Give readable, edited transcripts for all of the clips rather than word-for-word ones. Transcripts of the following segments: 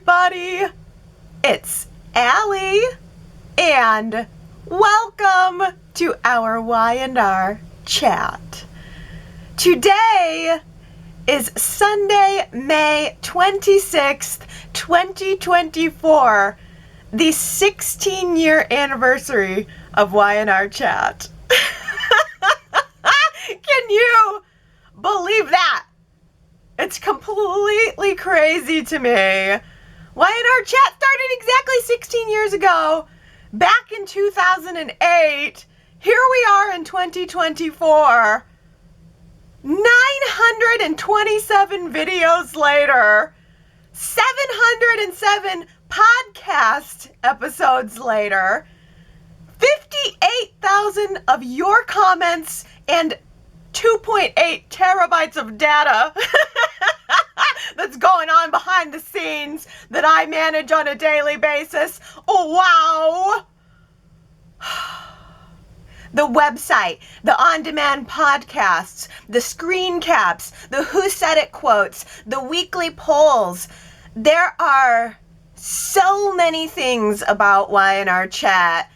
everybody. It's Allie, and welcome to our Y&R chat. Today is Sunday, May 26th, 2024, the 16-year anniversary of Y&R chat. Can you believe that? It's completely crazy to me. Y&R chat started exactly 16 years ago, back in 2008. Here we are in 2024. 927 videos later, 707 podcast episodes later, 58,000 of your comments, and 2.8 terabytes of data that's going on behind the scenes that I manage on a daily basis. Oh, wow. The website, the on-demand podcasts, the screen caps, the Who Said It quotes, the weekly polls. There are so many things about Y&R chat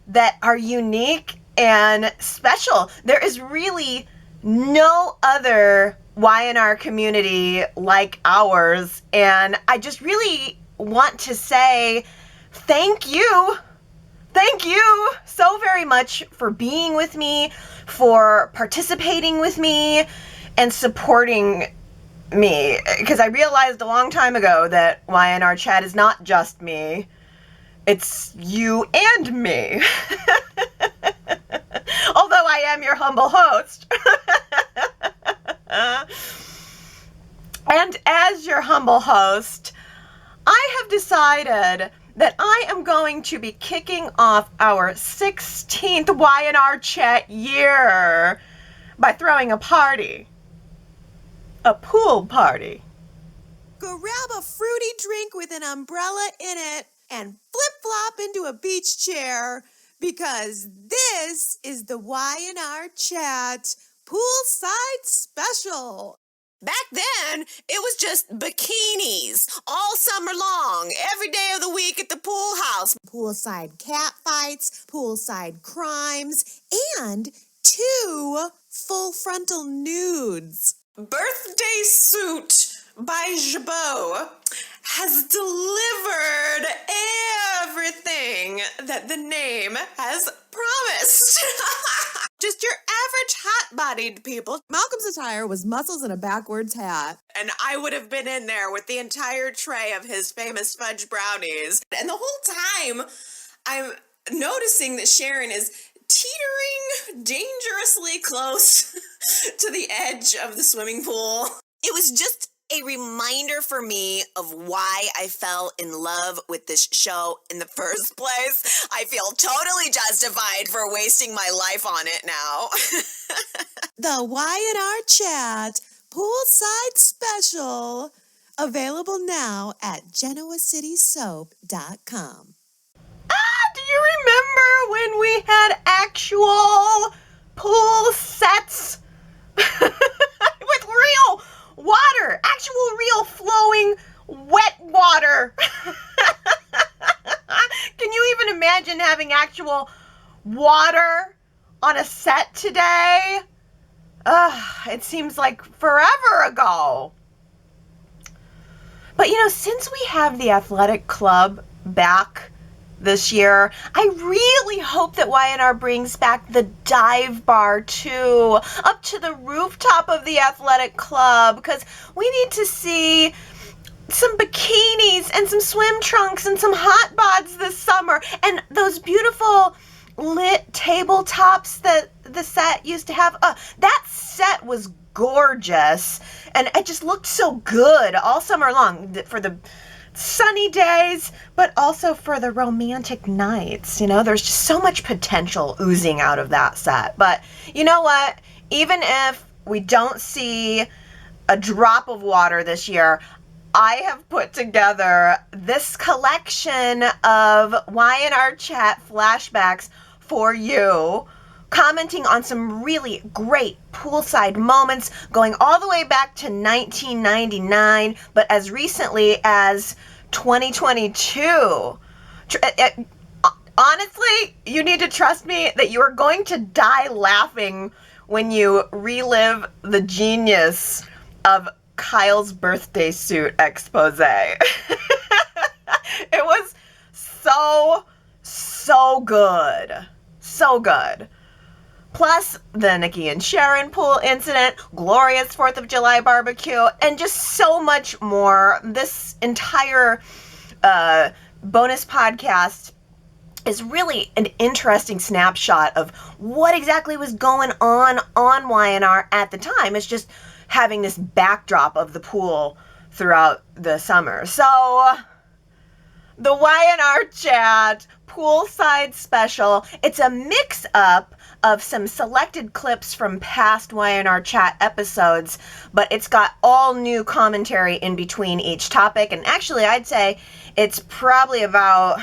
that are unique and special. There is really no other Y&R community like ours, and I just really want to say thank you. Thank you so very much for being with me, for participating with me, and supporting me. Because I realized a long time ago that Y&R chat is not just me. It's you and me. Although I am your humble host. And as your humble host, I have decided that I am going to be kicking off our 16th Y&R chat year by throwing a party. A pool party. Grab a fruity drink with an umbrella in it and flip-flop into a beach chair, because this is the Y&R chat Poolside Special. Back then, it was just bikinis all summer long, every day of the week at the pool house. Poolside catfights, poolside crimes, and 2 full frontal nudes. Birthday Suit by Jabot has delivered everything that the name has promised. Just your average hot-bodied people. Malcolm's attire was muscles and a backwards hat. And I would have been in there with the entire tray of his famous fudge brownies. And the whole time, I'm noticing that Sharon is teetering dangerously close to the edge of the swimming pool. It was just a reminder for me of why I fell in love with this show in the first place. I feel totally justified for wasting my life on it now. The Y&R Chat Poolside Special, available now at GenoaCitySoap.com. Do you remember when we had actual pool sets with real water, actual real flowing wet water? Can you even imagine having actual water on a set today? It seems like forever ago. But since we have the athletic club back this year, I really hope that Y&R brings back the dive bar too, up to the rooftop of the athletic club, because we need to see some bikinis and some swim trunks and some hot bods this summer, and those beautiful lit tabletops that the set used to have. That set was gorgeous, and it just looked so good all summer long for the sunny days, but also for the romantic nights. There's just so much potential oozing out of that set. But you know what? Even if we don't see a drop of water this year, I have put together this collection of Y&R chat flashbacks for you, commenting on some really great poolside moments going all the way back to 1999, but as recently as 2022. Honestly, you need to trust me that you are going to die laughing when you relive the genius of Kyle's birthday suit expose. It was so good. So good. Plus the Nikki and Sharon pool incident, glorious 4th of July barbecue, and just so much more. This entire bonus podcast is really an interesting snapshot of what exactly was going on Y&R at the time. It's just having this backdrop of the pool throughout the summer. So the Y&R Chat Poolside special, it's a mix-up of some selected clips from past Y&R Chat episodes, but it's got all new commentary in between each topic. And actually, I'd say it's probably about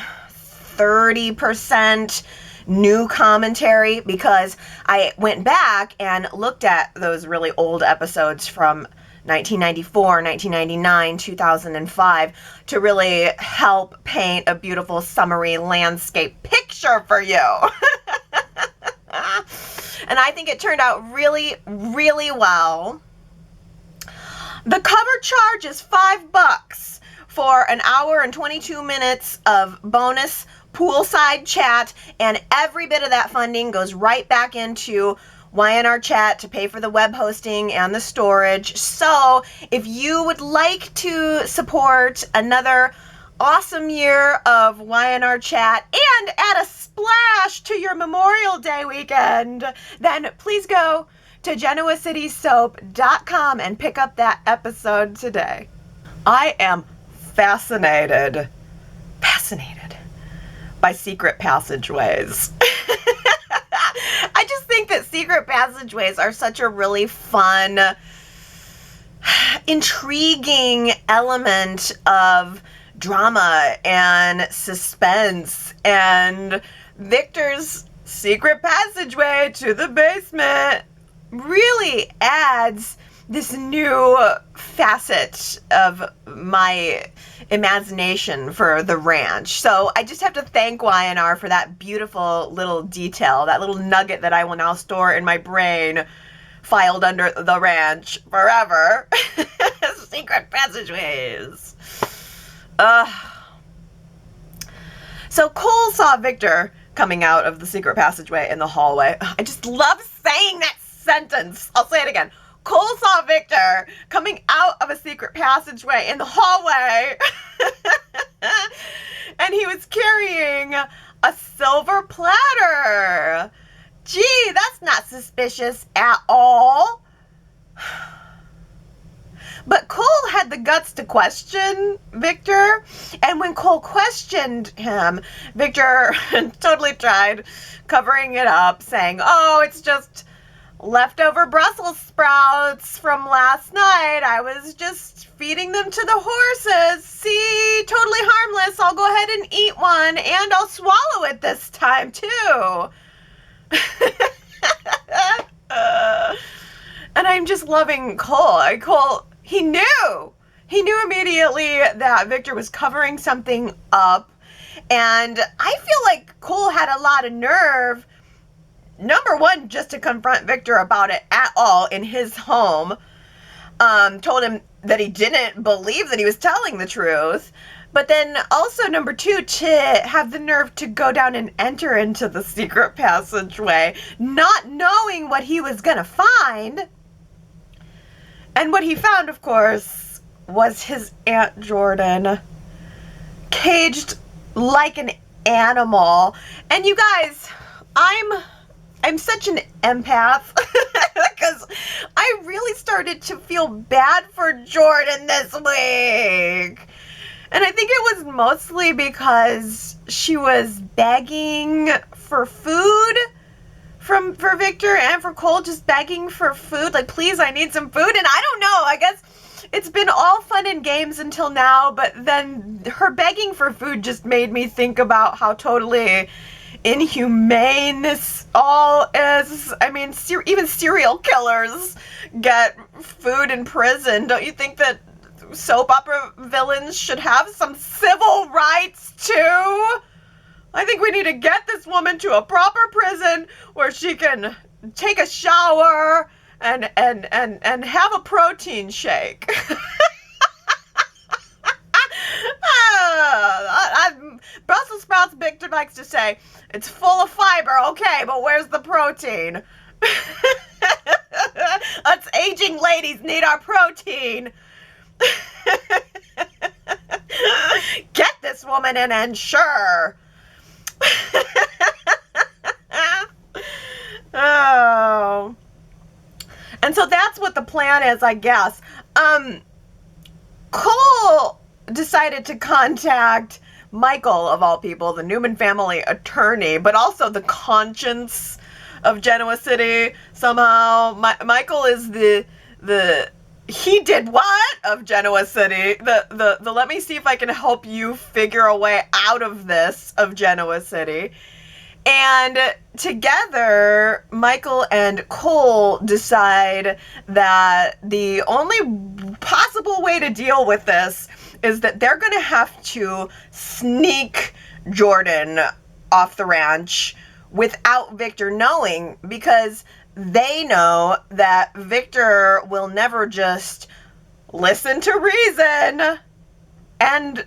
30% new commentary, because I went back and looked at those really old episodes from 1994, 1999, 2005 to really help paint a beautiful summery landscape picture for you. And I think it turned out really, really well. The cover charge is $5 for an hour and 22 minutes of bonus poolside chat, and every bit of that funding goes right back into Y&R Chat to pay for the web hosting and the storage. So if you would like to support another awesome year of Y&R Chat and add a splash to your Memorial Day weekend, then please go to GenoaCitySoap.com and pick up that episode today. I am fascinated by secret passageways. I just think that secret passageways are such a really fun, intriguing element of drama and suspense, and Victor's secret passageway to the basement really adds this new facet of my imagination for the ranch. So I just have to thank Y&R for that beautiful little detail, that little nugget that I will now store in my brain, filed under the ranch forever. Secret passageways. So Cole saw Victor coming out of the secret passageway in the hallway. I just love saying that sentence. I'll say it again. Cole saw Victor coming out of a secret passageway in the hallway. And he was carrying a silver platter. Gee, that's not suspicious at all. But Cole had the guts to question Victor, and when Cole questioned him, Victor totally tried covering it up, saying, "Oh, it's just leftover Brussels sprouts from last night. I was just feeding them to the horses. See, totally harmless. I'll go ahead and eat one, and I'll swallow it this time, too." And I'm just loving Cole. Cole, he knew immediately that Victor was covering something up, and I feel like Cole had a lot of nerve, number one, just to confront Victor about it at all in his home. Told him that he didn't believe that he was telling the truth. But then also, number two, to have the nerve to go down and enter into the secret passageway, not knowing what he was going to find. And what he found, of course, was his Aunt Jordan, caged like an animal. And you guys, I'm such an empath because I really started to feel bad for Jordan this week. And I think it was mostly because she was begging for food for Victor and for Cole, just begging for food. Like, please, I need some food. And I don't know, I guess it's been all fun and games until now, but then her begging for food just made me think about how totally inhumane this all is. I mean, even serial killers get food in prison. Don't you think that soap opera villains should have some civil rights too. I think we need to get this woman to a proper prison where she can take a shower and have a protein shake. Brussels sprouts, Victor likes to say, it's full of fiber, okay, but where's the protein? Us aging ladies need our protein. Get this woman an Ensure. Oh. And so that's what the plan is, I guess. Cole decided to contact Michael, of all people, the Newman family attorney, but also the conscience of Genoa City. Somehow, Michael is the he did what of Genoa City? The let me see if I can help you figure a way out of this of Genoa City. And together, Michael and Cole decide that the only possible way to deal with this is that they're going to have to sneak Jordan off the ranch without Victor knowing, because they know that Victor will never just listen to reason. And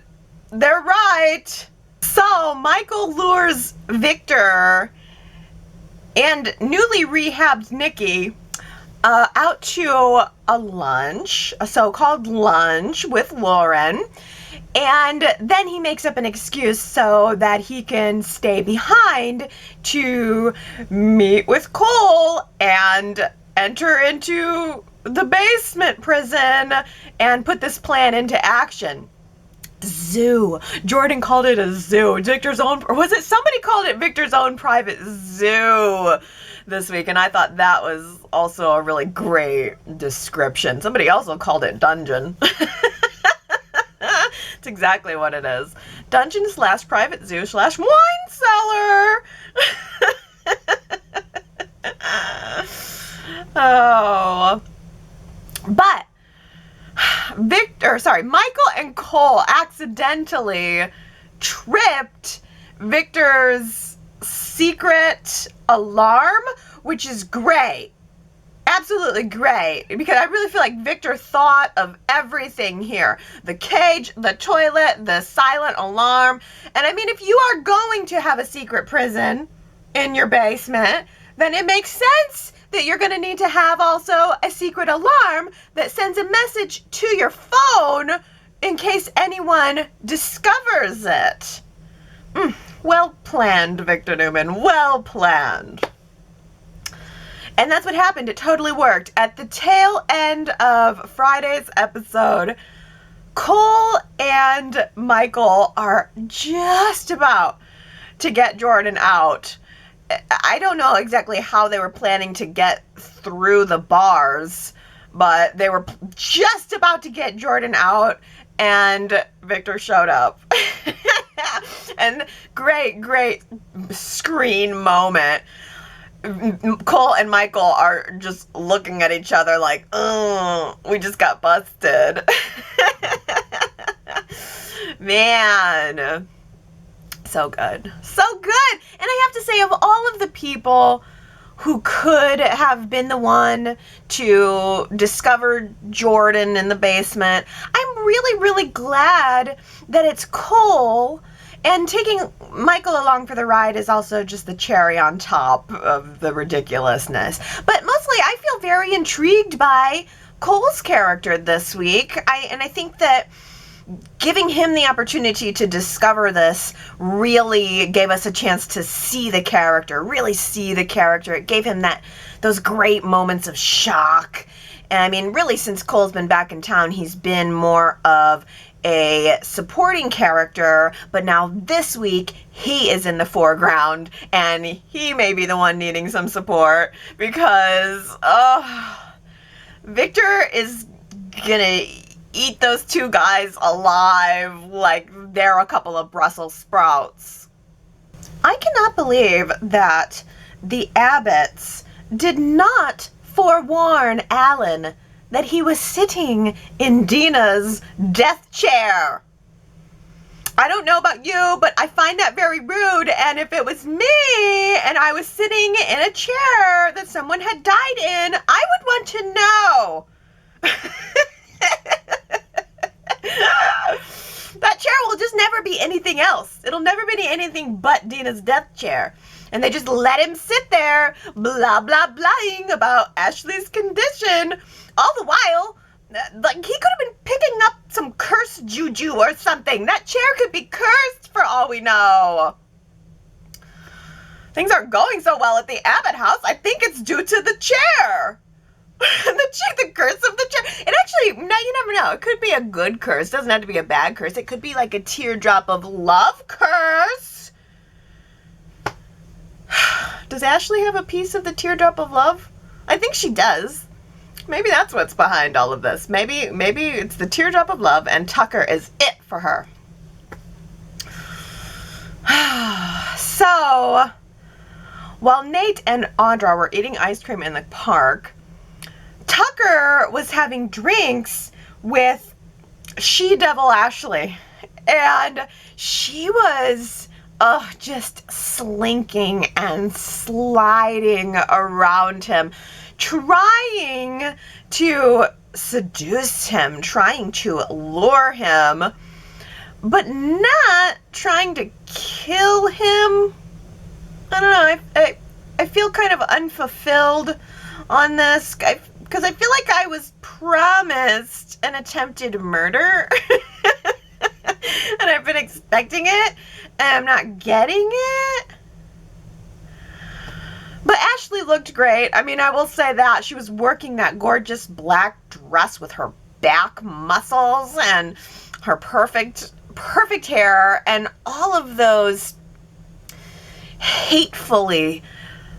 they're right. So Michael lures Victor and newly rehabbed Nikki out to a lunch, a so-called lunch with Lauren. And then he makes up an excuse so that he can stay behind to meet with Cole and enter into the basement prison and put this plan into action. Zoo. Jordan called it a zoo. Victor's own, or was it somebody called it Victor's own private zoo this week? And I thought that was also a really great description. Somebody also called it dungeon. It's exactly what it is. Dungeon / private zoo / wine cellar. Oh. But Michael and Cole accidentally tripped Victor's secret alarm, which is great. Absolutely great, because I really feel like Victor thought of everything here. The cage, the toilet, the silent alarm. And I mean, if you are going to have a secret prison in your basement, then it makes sense that you're going to need to have also a secret alarm that sends a message to your phone in case anyone discovers it. Well planned, Victor Newman. Well planned. And that's what happened. It totally worked. At the tail end of Friday's episode, Cole and Michael are just about to get Jordan out. I don't know exactly how they were planning to get through the bars, but they were just about to get Jordan out, and Victor showed up. And great screen moment. Cole and Michael are just looking at each other like, oh, we just got busted. Man. So good. So good. And I have to say, of all of the people who could have been the one to discover Jordan in the basement, I'm really glad that it's Cole. And taking Michael along for the ride is also just the cherry on top of the ridiculousness. But mostly, I feel very intrigued by Cole's character this week. I think that giving him the opportunity to discover this really gave us a chance to see the character, really see the character. It gave him those great moments of shock. And I mean, really, since Cole's been back in town, he's been more of a supporting character, but now this week he is in the foreground and he may be the one needing some support because Victor is gonna eat those two guys alive like they're a couple of Brussels sprouts. I cannot believe that the Abbotts did not forewarn Alan that he was sitting in Dina's death chair. I don't know about you, but I find that very rude, and if it was me and I was sitting in a chair that someone had died in, I would want to know. That chair will just never be anything else. It'll never be anything but Dina's death chair. And they just let him sit there, blah, blah, blahing about Ashley's condition. All the while, like, he could have been picking up some curse juju or something. That chair could be cursed for all we know. Things aren't going so well at the Abbott house. I think it's due to the chair. The curse of the chair. It actually, no, you never know. It could be a good curse. It doesn't have to be a bad curse. It could be like a teardrop of love curse. Does Ashley have a piece of the teardrop of love? I think she does. Maybe that's what's behind all of this. Maybe it's the teardrop of love and Tucker is it for her. So, while Nate and Audra were eating ice cream in the park, Tucker was having drinks with she-devil Ashley, and she was just slinking and sliding around him, trying to seduce him, trying to lure him, but not trying to kill him. I don't know, I feel kind of unfulfilled on this, because I feel like I was promised an attempted murder, and I've been expecting it, and I'm not getting it. But Ashley looked great. I mean, I will say that. She was working that gorgeous black dress with her back muscles and her perfect hair and all of those hatefully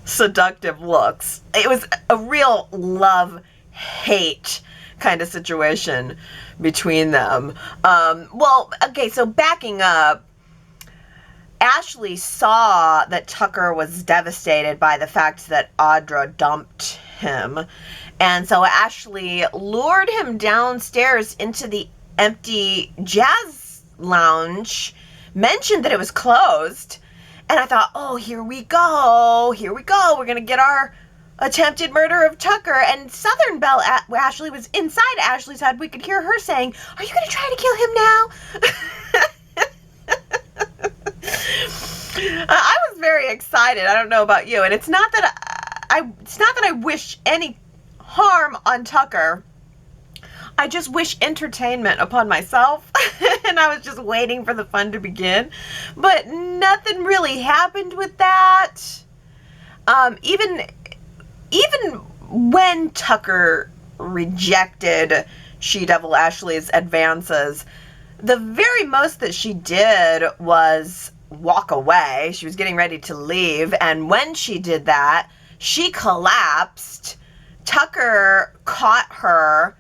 seductive looks. It was a real love-hate kind of situation between them. Well, okay, so backing up, Ashley saw that Tucker was devastated by the fact that Audra dumped him. And so Ashley lured him downstairs into the empty jazz lounge, mentioned that it was closed, and I thought, oh, here we go. We're going to get our attempted murder of Tucker. And Southern Belle Ashley was inside Ashley's head. We could hear her saying, are you going to try to kill him now? I was very excited. I don't know about you. And it's not that I wish any harm on Tucker. I just wish entertainment upon myself, and I was just waiting for the fun to begin. But nothing really happened with that. Even when Tucker rejected she-devil Ashley's advances, the very most that she did was walk away. She was getting ready to leave, and when she did that, she collapsed. Tucker caught her,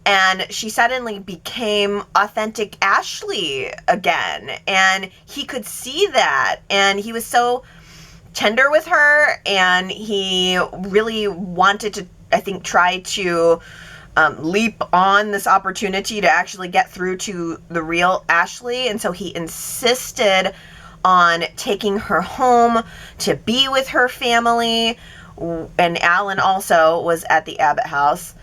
and she suddenly became authentic Ashley again. And he could see that. And he was so tender with her. And he really wanted to, I think, try to leap on this opportunity to actually get through to the real Ashley. And so he insisted on taking her home to be with her family. And Alan also was at the Abbott house.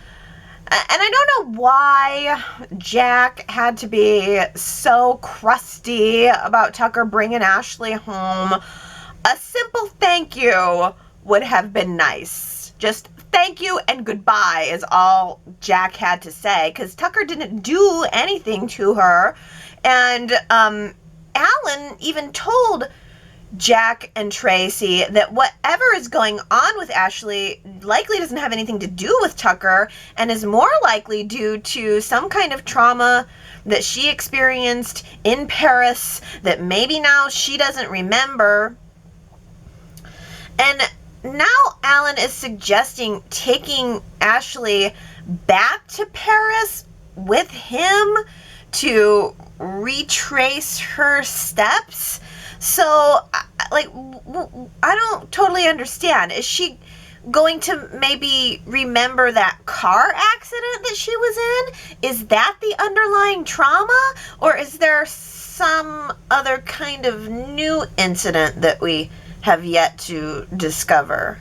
And I don't know why Jack had to be so crusty about Tucker bringing Ashley home. A simple thank you would have been nice. Just thank you and goodbye is all Jack had to say, because Tucker didn't do anything to her. And Alan even told Jack and Tracy that whatever is going on with Ashley likely doesn't have anything to do with Tucker and is more likely due to some kind of trauma that she experienced in Paris that maybe now she doesn't remember. And now Alan is suggesting taking Ashley back to Paris with him to retrace her steps. So, like, I don't totally understand. Is she going to maybe remember that car accident that she was in? Is that the underlying trauma? Or is there some other kind of new incident that we have yet to discover?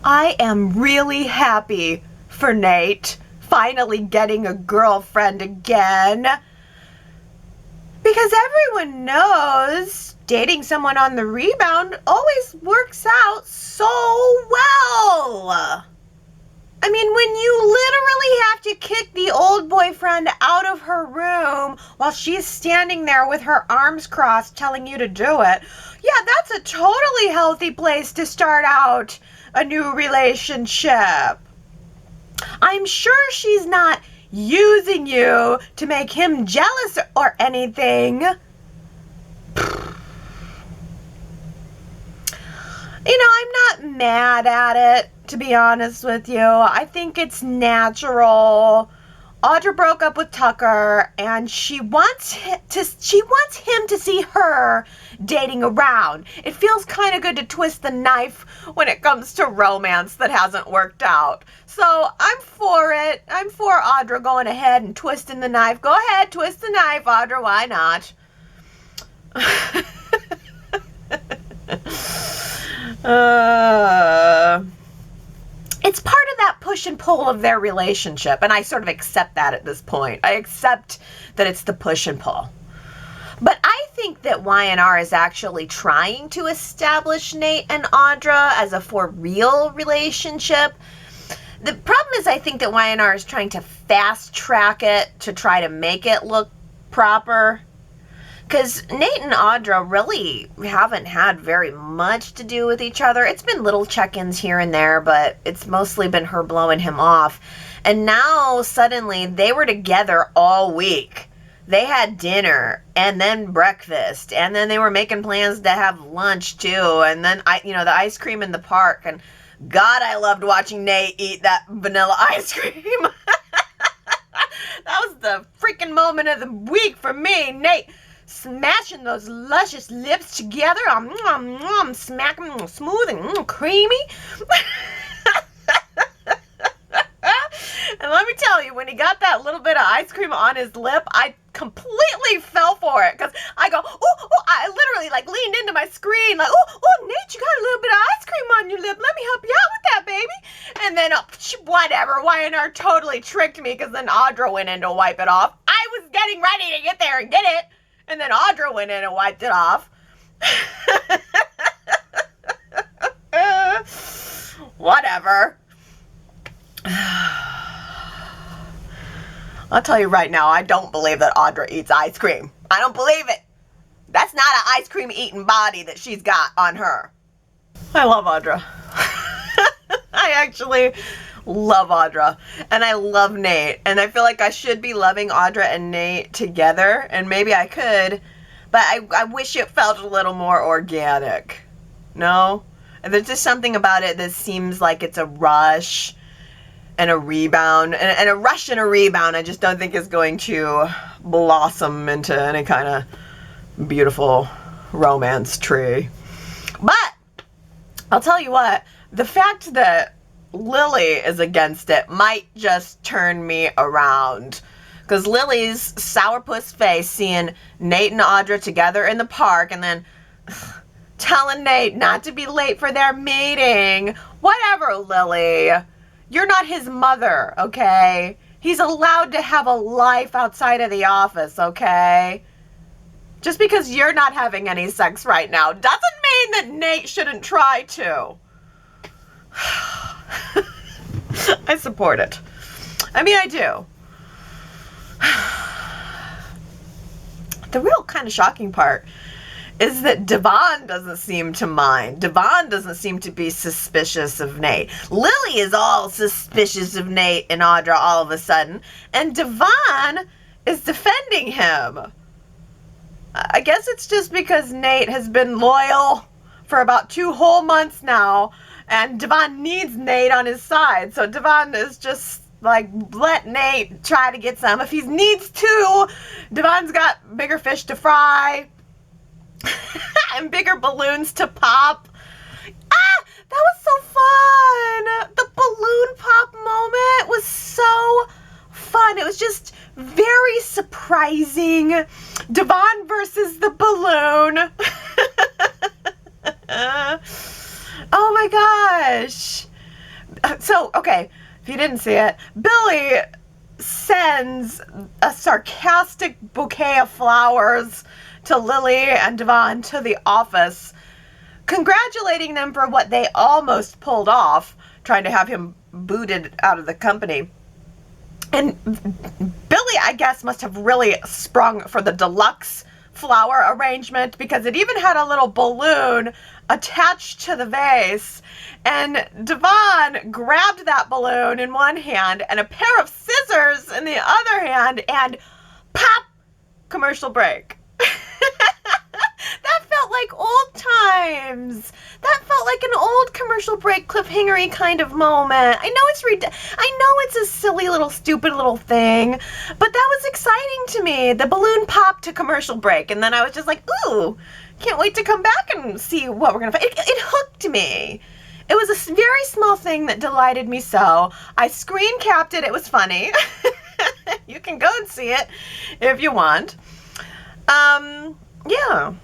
I am really happy for Nate finally getting a girlfriend again. Because everyone knows dating someone on the rebound always works out so well. I mean, when you literally have to kick the old boyfriend out of her room while she's standing there with her arms crossed telling you to do it, yeah, that's a totally healthy place to start out a new relationship. I'm sure she's not using you to make him jealous or anything. You know, I'm not mad at it, to be honest with you. I think it's natural. Audra broke up with Tucker, and she wants him to see her dating around. It feels kind of good to twist the knife when it comes to romance that hasn't worked out. So I'm for it. I'm for Audra going ahead and twisting the knife. Go ahead, twist the knife, Audra. Why not? It's part of that push and pull of their relationship, and I sort of accept that at this point. I accept that it's the push and pull. But I think that Y&R is actually trying to establish Nate and Audra as a for real relationship. The problem is I think that Y&R is trying to fast track it to try to make it look proper. Because Nate and Audra really haven't had very much to do with each other. It's been little check-ins here and there, but it's mostly been her blowing him off. And now, suddenly, they were together all week. They had dinner, and then breakfast, and then they were making plans to have lunch, too. And then, the ice cream in the park. And God, I loved watching Nate eat that vanilla ice cream. That was the freaking moment of the week for me. Nate smashing those luscious lips together, smacking them smooth and creamy. And let me tell you, when he got that little bit of ice cream on his lip, I completely fell for it. Because I go, I literally leaned into my screen, Nate, you got a little bit of ice cream on your lip. Let me help you out with that, baby. And then, whatever, Y&R totally tricked me, because then Audra went in to wipe it off. I was getting ready to get there and get it. And then Audra went in and wiped it off. Whatever. I'll tell you right now, I don't believe that Audra eats ice cream. I don't believe it. That's not an ice cream eating body that she's got on her. I love Audra. I actually love Audra. And I love Nate. And I feel like I should be loving Audra and Nate together. And maybe I could. But I wish it felt a little more organic. No? And there's just something about it that seems like it's a rush and a rebound. And a rush and a rebound I just don't think is going to blossom into any kind of beautiful romance tree. But I'll tell you what. The fact that Lily is against it might just turn me around. Because Lily's sourpuss face seeing Nate and Audra together in the park and then telling Nate not to be late for their meeting. Whatever, Lily. You're not his mother, okay? He's allowed to have a life outside of the office, okay? Just because you're not having any sex right now doesn't mean that Nate shouldn't try to. I support it. I mean, I do. The real kind of shocking part is that Devon doesn't seem to mind. Devon doesn't seem to be suspicious of Nate. Lily is all suspicious of Nate and Audra all of a sudden, and Devon is defending him. I guess it's just because Nate has been loyal for about 2 whole months now, and Devon needs Nate on his side. So Devon is just let Nate try to get some if he needs to. Devon's got bigger fish to fry and bigger balloons to pop. That was so fun. The balloon pop moment was so fun. It was just very surprising. Devon versus the balloon. Oh my gosh. So, okay, if you didn't see it, Billy sends a sarcastic bouquet of flowers to Lily and Devon to the office, congratulating them for what they almost pulled off, trying to have him booted out of the company. And Billy, I guess, must have really sprung for the deluxe flower arrangement, because it even had a little balloon attached to the vase. And Devon grabbed that balloon in one hand and a pair of scissors in the other hand, and pop, commercial break. That felt like old times. That felt like an old commercial break cliffhangery kind of moment. I know it's a silly little stupid little thing, but that was exciting to me. The balloon popped to commercial break, and then I was just like, ooh, can't wait to come back and see what we're gonna find. It hooked me. It was a very small thing that delighted me so. I screen capped it. It was funny. You can go and see it if you want. Yeah.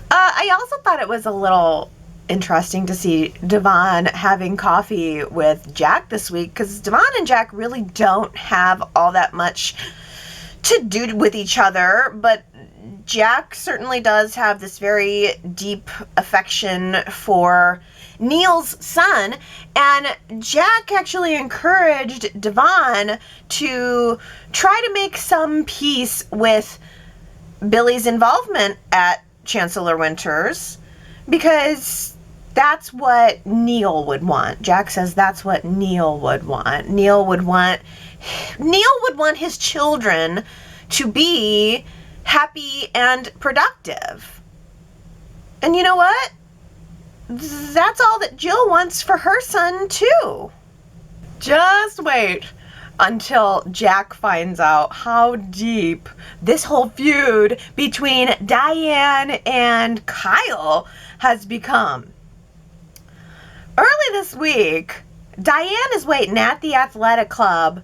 I also thought it was a little interesting to see Devon having coffee with Jack this week, because Devon and Jack really don't have all that much to do with each other, but Jack certainly does have this very deep affection for Neil's son, and Jack actually encouraged Devon to try to make some peace with Billy's involvement at Chancellor Winters, because that's what Neil would want. Jack says that's what Neil would want. Neil would want his children to be happy and productive. And you know what? That's all that Jill wants for her son too. Just wait until Jack finds out how deep this whole feud between Diane and Kyle has become. Early this week, Diane is waiting at the athletic club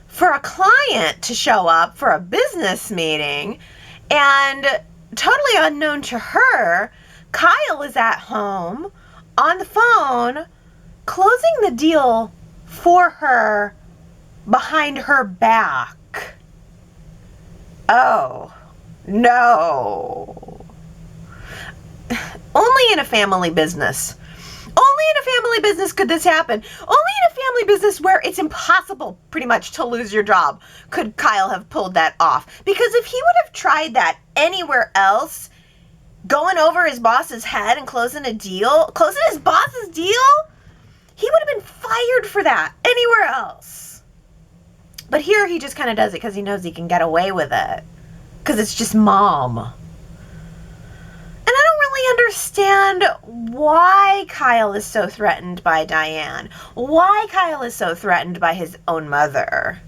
for a client to show up for a business meeting, and totally unknown to her, Kyle is at home on the phone closing the deal for her behind her back. Oh, no. Only in a family business. Only in a family business could this happen. Only in a family business where it's impossible pretty much to lose your job could Kyle have pulled that off. Because if he would have tried that anywhere else, going over his boss's head and closing his boss's deal, he would have been fired for that anywhere else. But here he just kind of does it because he knows he can get away with it. Because it's just mom. And I don't really understand why Kyle is so threatened by Diane. Why Kyle is so threatened by his own mother.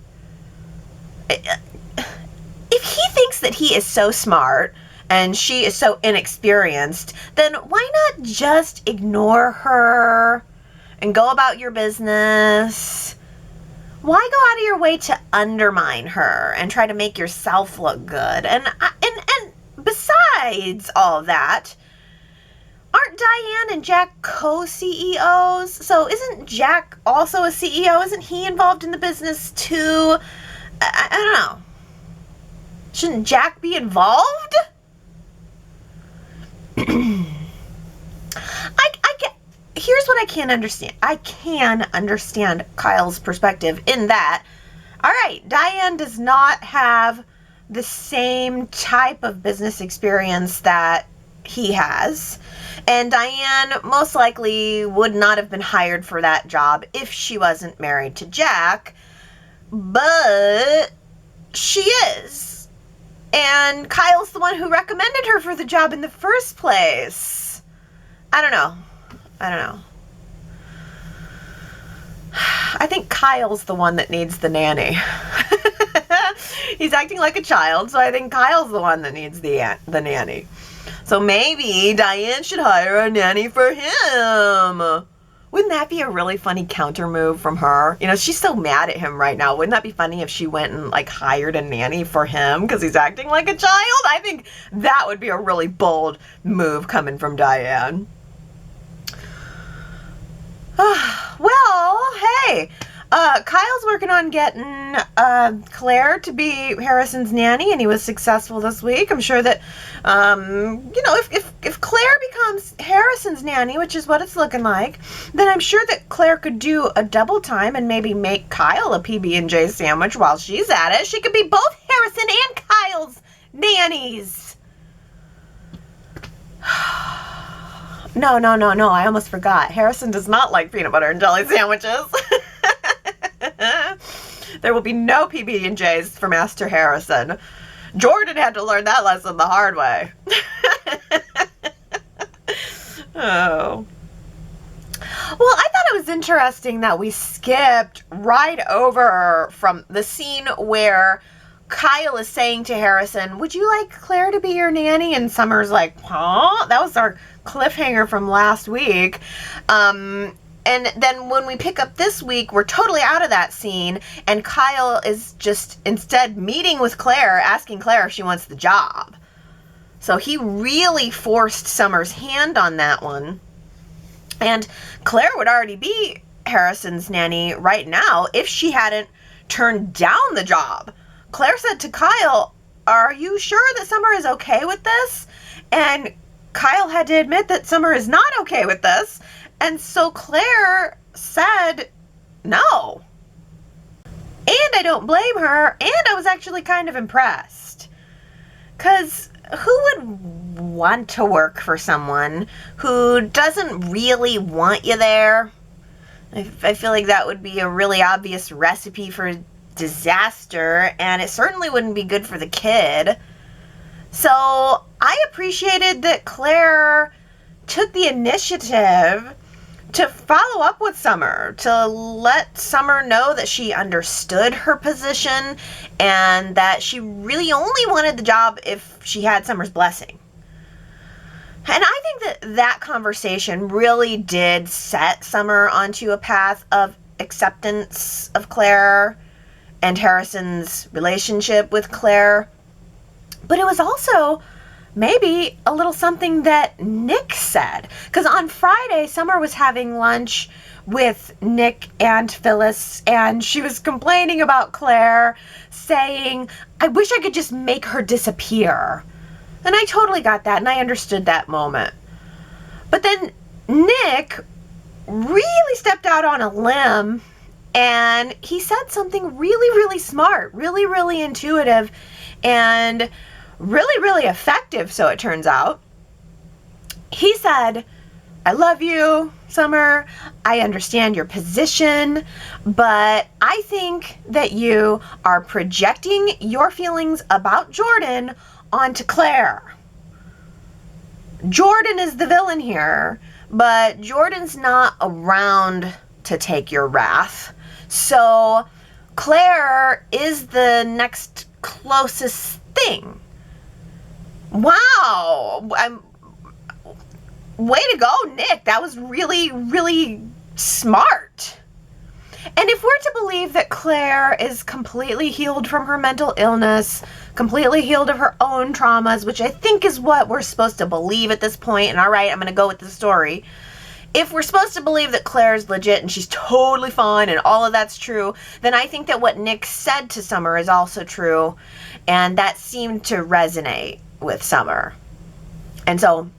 If he thinks that he is so smart and she is so inexperienced, then why not just ignore her and go about your business? Why go out of your way to undermine her and try to make yourself look good? And besides all of that, aren't Diane and Jack co-CEOs? So isn't Jack also a CEO? Isn't he involved in the business too? I don't know. Shouldn't Jack be involved? Here's what I can't understand. I can understand Kyle's perspective in that, all right, Diane does not have the same type of business experience that he has. And Diane most likely would not have been hired for that job if she wasn't married to Jack. But she is. And Kyle's the one who recommended her for the job in the first place. I don't know. I think Kyle's the one that needs the nanny. He's acting like a child, so I think Kyle's the one that needs the nanny. So So maybe Diane should hire a nanny for him. Wouldn't that be a really funny counter move from her? You know, she's so mad at him right now. Wouldn't that be funny if she went and like hired a nanny for him because he's acting like a child? I think that would be a really bold move coming from Diane. Well, hey, Kyle's working on getting Claire to be Harrison's nanny, and he was successful this week. I'm sure that, if Claire becomes Harrison's nanny, which is what it's looking like, then I'm sure that Claire could do a double time and maybe make Kyle a PB&J sandwich while she's at it. She could be both Harrison and Kyle's nannies. No, I almost forgot. Harrison does not like peanut butter and jelly sandwiches. There will be no PB&Js for Master Harrison. Jordan had to learn that lesson the hard way. Oh. Well, I thought it was interesting that we skipped right over from the scene where Kyle is saying to Harrison, would you like Claire to be your nanny? And Summer's like, huh? That was our cliffhanger from last week. And then when we pick up this week, we're totally out of that scene, and Kyle is just instead meeting with Claire, asking Claire if she wants the job. So he really forced Summer's hand on that one. And Claire would already be Harrison's nanny right now if she hadn't turned down the job. Claire said to Kyle, are you sure that Summer is okay with this? And Kyle had to admit that Summer is not okay with this. And so Claire said no. And I don't blame her. And I was actually kind of impressed. Because who would want to work for someone who doesn't really want you there? I feel like that would be a really obvious recipe for disaster. And it certainly wouldn't be good for the kid. So I appreciated that Claire took the initiative to follow up with Summer, to let Summer know that she understood her position and that she really only wanted the job if she had Summer's blessing. And I think that that conversation really did set Summer onto a path of acceptance of Claire and Harrison's relationship with Claire. But it was also maybe a little something that Nick said. Because on Friday, Summer was having lunch with Nick and Phyllis, and she was complaining about Claire, saying, I wish I could just make her disappear. And I totally got that, and I understood that moment. But then Nick really stepped out on a limb, and he said something really, really smart, really, really intuitive, and really, really effective, so it turns out. He said, I love you, Summer. I understand your position, but I think that you are projecting your feelings about Jordan onto Claire. Jordan is the villain here, but Jordan's not around to take your wrath. So Claire is the next closest thing. Wow. Way to go, Nick. That was really, really smart. And if we're to believe that Claire is completely healed from her mental illness, completely healed of her own traumas, which I think is what we're supposed to believe at this point, and all right, I'm going to go with the story. If we're supposed to believe that Claire's legit and she's totally fine and all of that's true, then I think that what Nick said to Summer is also true, and that seemed to resonate with Summer. And so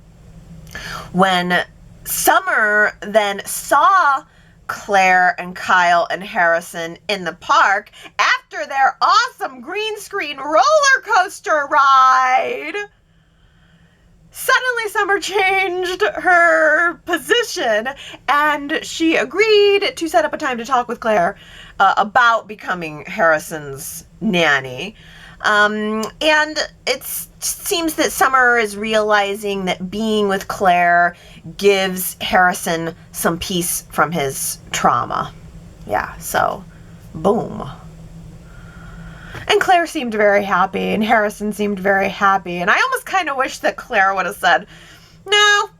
when Summer then saw Claire and Kyle and Harrison in the park after their awesome green screen roller coaster ride, suddenly Summer changed her position and she agreed to set up a time to talk with Claire about becoming Harrison's nanny. And it seems that Summer is realizing that being with Claire gives Harrison some peace from his trauma. Yeah, so boom. And Claire seemed very happy, and Harrison seemed very happy, and I almost kind of wish that Claire would have said, no.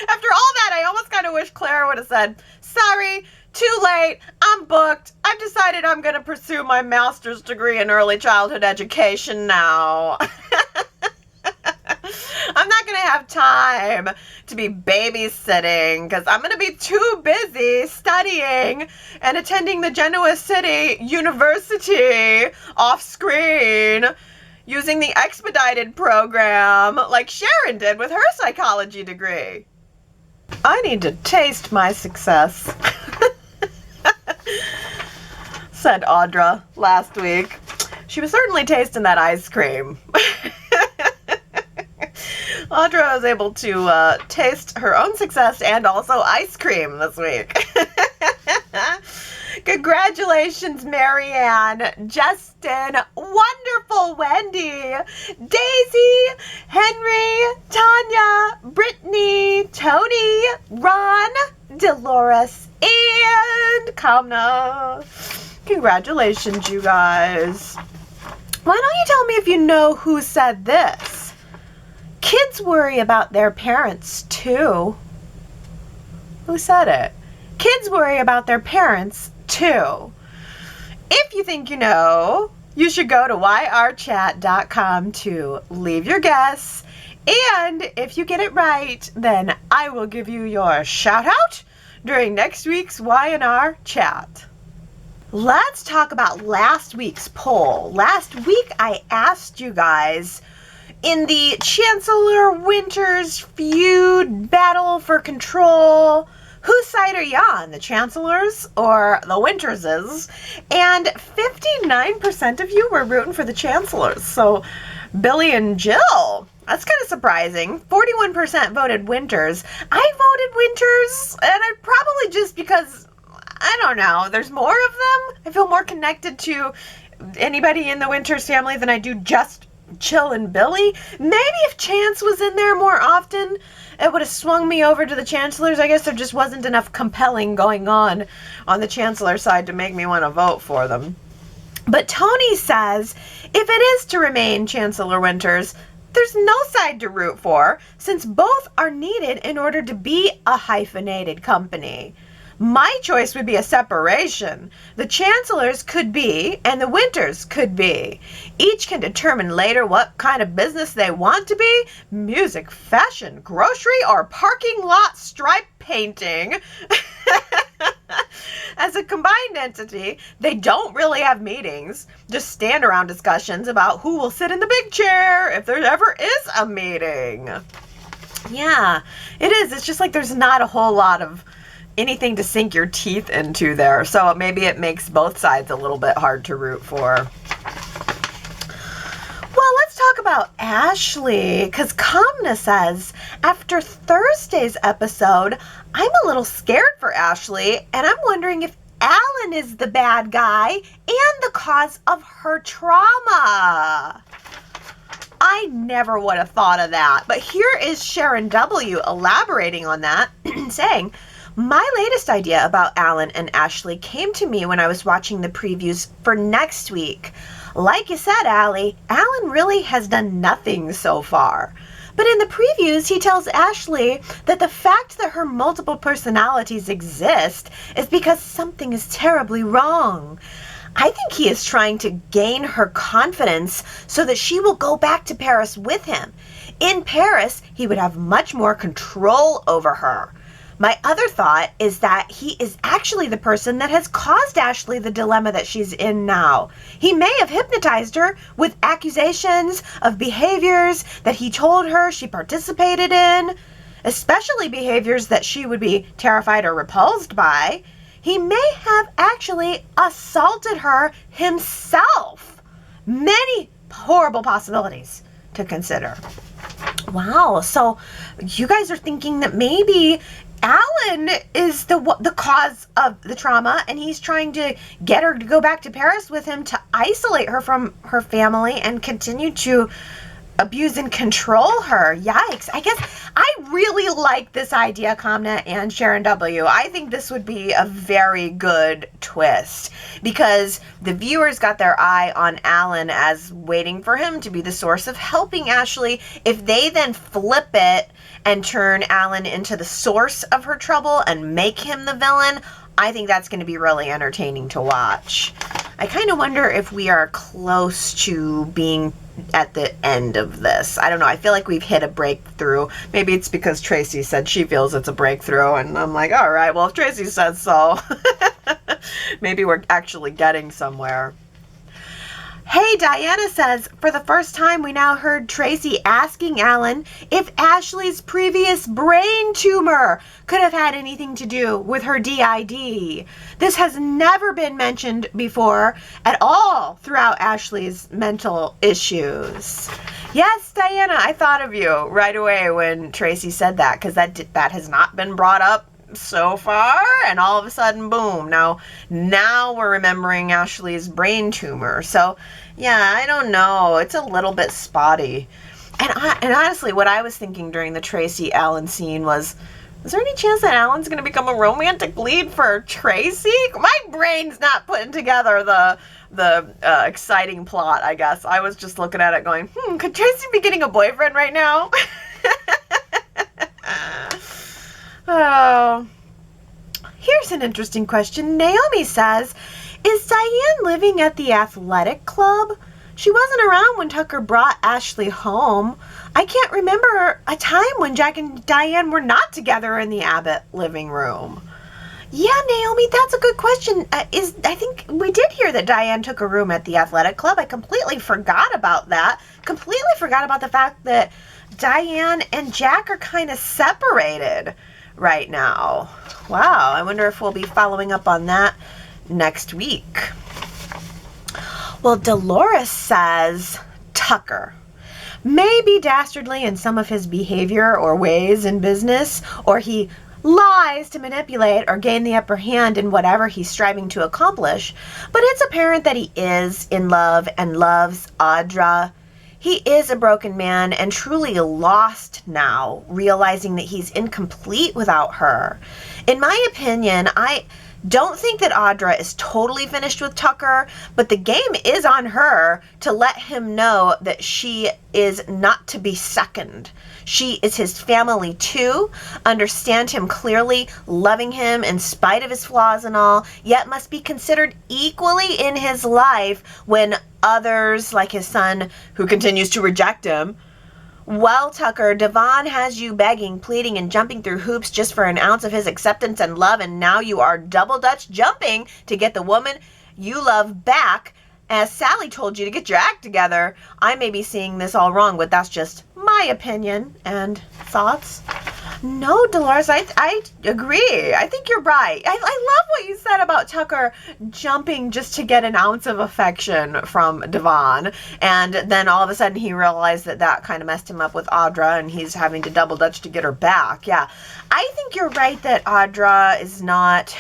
After all that, I almost kind of wish Claire would have said, sorry, too late, I'm booked. I've decided I'm going to pursue my master's degree in early childhood education now. I'm not going to have time to be babysitting because I'm going to be too busy studying and attending the Genoa City University off screen using the expedited program like Sharon did with her psychology degree. I need to taste my success, said Audra last week. She was certainly tasting that ice cream. Audra was able to taste her own success and also ice cream this week. Congratulations, Marianne, Justin, wonderful Wendy, Daisy, Henry, Tanya, Brittany, Tony, Ron, Dolores, and Kamna. Congratulations, you guys. Why don't you tell me if you know who said this? Kids worry about their parents, too. Who said it? Kids worry about their parents, too. If you think you know, you should go to yrchat.com to leave your guess. And if you get it right, then I will give you your shout out during next week's Y&R chat. Let's talk about last week's poll. Last week I asked you guys, in the Chancellor Winters feud battle for control, whose side are you on, the Chancellors or the Winterses? And 59% of you were rooting for the Chancellors. So Billy and Jill, that's kind of surprising. 41% voted Winters. I voted Winters, and I probably just because, I don't know, there's more of them. I feel more connected to anybody in the Winters family than I do just Jill and Billy. Maybe if Chance was in there more often, it would have swung me over to the Chancellors. I guess there just wasn't enough compelling going on the Chancellor side to make me want to vote for them. But Tony says, if it is to remain Chancellor Winters, there's no side to root for, since both are needed in order to be a hyphenated company. My choice would be a separation. The Chancellors could be, and the Winters could be. Each can determine later what kind of business they want to be: music, fashion, grocery, or parking lot stripe painting. As a combined entity, they don't really have meetings, just stand around discussions about who will sit in the big chair if there ever is a meeting. Yeah, it is. It's just like there's not a whole lot of anything to sink your teeth into there. So maybe it makes both sides a little bit hard to root for. Well, let's talk about Ashley, because Kamna says, after Thursday's episode, I'm a little scared for Ashley, and I'm wondering if Alan is the bad guy and the cause of her trauma. I never would have thought of that. But here is Sharon W. elaborating on that, saying, my latest idea about Alan and Ashley came to me when I was watching the previews for next week. Like you said, Allie, Alan really has done nothing so far. But in the previews, he tells Ashley that the fact that her multiple personalities exist is because something is terribly wrong. I think he is trying to gain her confidence so that she will go back to Paris with him. In Paris, he would have much more control over her. My other thought is that he is actually the person that has caused Ashley the dilemma that she's in now. He may have hypnotized her with accusations of behaviors that he told her she participated in, especially behaviors that she would be terrified or repulsed by. He may have actually assaulted her himself. Many horrible possibilities to consider. Wow, so you guys are thinking that maybe Alan is the cause of the trauma, and he's trying to get her to go back to Paris with him to isolate her from her family and continue to abuse and control her. Yikes. I guess I really like this idea, Comna and Sharon W. I think this would be a very good twist because the viewers got their eye on Alan as waiting for him to be the source of helping Ashley. If they then flip it and turn Alan into the source of her trouble and make him the villain, I think that's going to be really entertaining to watch. I kind of wonder if we are close to being at the end of this. I don't know. I feel like we've hit a breakthrough. Maybe it's because Tracy said she feels it's a breakthrough, and I'm like, all right, well, if Tracy says so, maybe we're actually getting somewhere. Hey, Diana says, for the first time, we now heard Tracy asking Alan if Ashley's previous brain tumor could have had anything to do with her DID. This has never been mentioned before at all throughout Ashley's mental issues. Yes, Diana, I thought of you right away when Tracy said that, because that has not been brought up so far, and all of a sudden, boom, now we're remembering Ashley's brain tumor. So yeah, I don't know, it's a little bit spotty. And honestly, what I was thinking during the Tracy Alan scene was there any chance that Alan's going to become a romantic lead for Tracy? My brain's not putting together the exciting plot, I guess. I was just looking at it going, could Tracy be getting a boyfriend right now? Oh, here's an interesting question. Naomi says, is Diane living at the athletic club? She wasn't around when Tucker brought Ashley home. I can't remember a time when Jack and Diane were not together in the Abbott living room. Yeah, Naomi, that's a good question. I think we did hear that Diane took a room at the athletic club. I completely forgot about that. Completely forgot about the fact that Diane and Jack are kind of separated right now. Wow, I wonder if we'll be following up on that next week. Well, Dolores says Tucker may be dastardly in some of his behavior or ways in business, or he lies to manipulate or gain the upper hand in whatever he's striving to accomplish, but it's apparent that he is in love and loves Audra. He is a broken man and truly lost now, realizing that he's incomplete without her. In my opinion, I don't think that Audra is totally finished with Tucker, but the game is on her to let him know that she is not to be second. She is his family too, understand him clearly, loving him in spite of his flaws and all, yet must be considered equally in his life when others, like his son, who continues to reject him. Well, Tucker, Devon has you begging, pleading, and jumping through hoops just for an ounce of his acceptance and love, and now you are double Dutch jumping to get the woman you love back. As Sally told you to get your act together. I may be seeing this all wrong, but that's just my opinion and thoughts. No, Dolores, I agree. I think you're right. I love what you said about Tucker jumping just to get an ounce of affection from Devon. And then all of a sudden he realized that kind of messed him up with Audra, and he's having to double dutch to get her back. Yeah, I think you're right that Audra is not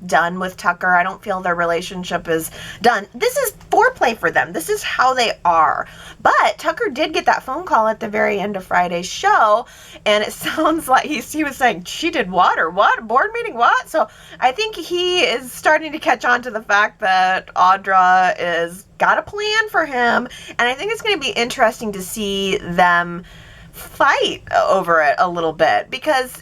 done with Tucker. I don't feel their relationship is done. This is foreplay for them. This is how they are. But Tucker did get that phone call at the very end of Friday's show, and it sounds like he was saying, she did what, or what, board meeting, what? So I think he is starting to catch on to the fact that Audra is got a plan for him, and I think it's going to be interesting to see them fight over it a little bit, because